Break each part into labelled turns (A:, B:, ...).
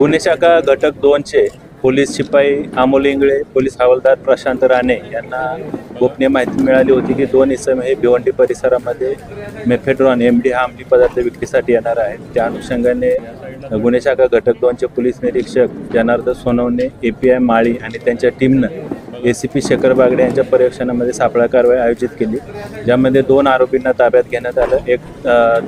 A: गुन्हे शाखा घटक 2चे पोलीस शिपाई अमोल इंगळे, पोलीस हवालदार प्रशांत राणे यांना गोपनीय माहिती मिळाली होती की 2 इसम हे भिवंडी परिसरामध्ये मेफेड्रॉन MD हा अंमली पदार्थ विक्रीसाठी येणार आहेत। त्या अनुषंगाने गुन्हे शाखा घटक 2चे पोलीस निरीक्षक जनार्दन सोनवणे, API माळी आणि त्यांच्या टीमनं ACP शेखर बागडे यांच्या पर्यवेक्षणामध्ये सापळा कारवाई आयोजित केली, ज्यामध्ये 2 आरोपींना ताब्यात घेण्यात आलं। एक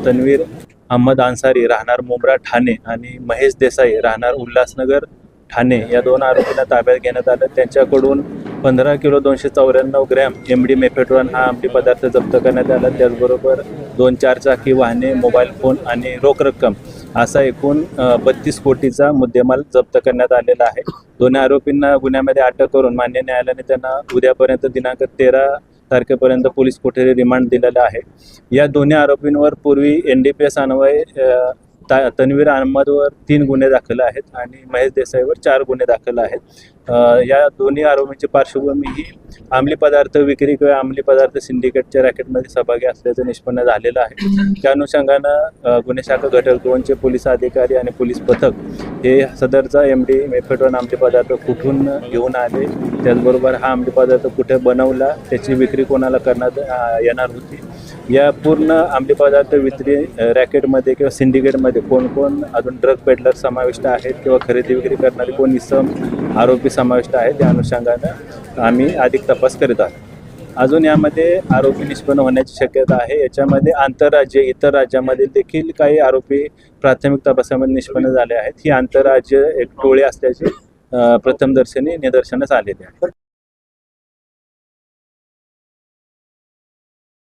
A: तन्वीर अहमद अन्सारी राहणार मुंब्रा ठाणे आणि महेश देसाई राहणार उल्हासनगर ठाणे या 2 आरोपींना ताब्यात घेण्यात आलं। त्यांच्याकडून 15 किलो 294 ग्रॅम MD मेफेड्रॉन हा अंमली पदार्थ जप्त करण्यात आला। त्याचबरोबर 2 चारचाकी वाहने, मोबाईल फोन आणि रोख रक्कम असा एकूण 32 कोटीचा मुद्देमाल जप्त करण्यात आलेला आहे। दोन्ही आरोपींना गुन्ह्यामध्ये अटक करून मान्य न्यायालयाने त्यांना उद्यापर्यंत दिनांक 13 तारखेपर्यंत पोलीस कोठडी रिमांड दिलेला आहे। या दोन्ही आरोपींवर पूर्वी NDPS अन्वये तन्वीर अहमदवर 3 गुन्हे दाखल आहेत आणि महेश देसाईवर 4 गुन्हे दाखल आहेत। या दोन्ही आरोपींची पार्श्वभूमी ही अंमली पदार्थ विक्री किंवा अंमली पदार्थ सिंडिकेटच्या रॅकेटमध्ये सहभागी असल्याचं निष्पन्न झालेलं आहे। त्या अनुषंगानं गुन्हे शाखा घटक 2चे पोलीस अधिकारी आणि पोलीस पथक हे सदरचा MD मेफेड्रॉन अंमली पदार्थ कुठून घेऊन आले, त्याचबरोबर हा अंमली पदार्थ कुठे बनवला, त्याची विक्री कोणाला करण्यात येणार होती, या पूर्ण अंमली पदार्थ विक्री रॅकेटमध्ये किंवा सिंडिकेटमध्ये कोण कोण अजून ड्रग पेडलर समाविष्ट आहेत किंवा खरेदी विक्री करणारे कोण इसम आरोपी समाविष्ट आहेत, त्या अनुषंगानं आम्ही अधिक तपास करीत आहोत। अजून यामध्ये आरोपी निष्पन्न होण्याची शक्यता आहे। याच्यामध्ये आंतरराज्य इतर राज्यामध्ये देखील काही आरोपी प्राथमिक तपासामध्ये निष्पन्न झाले आहेत। ही आंतरराज्य एक टोळी असल्याचे प्रथमदर्शनी निदर्शनास आलेले आहे।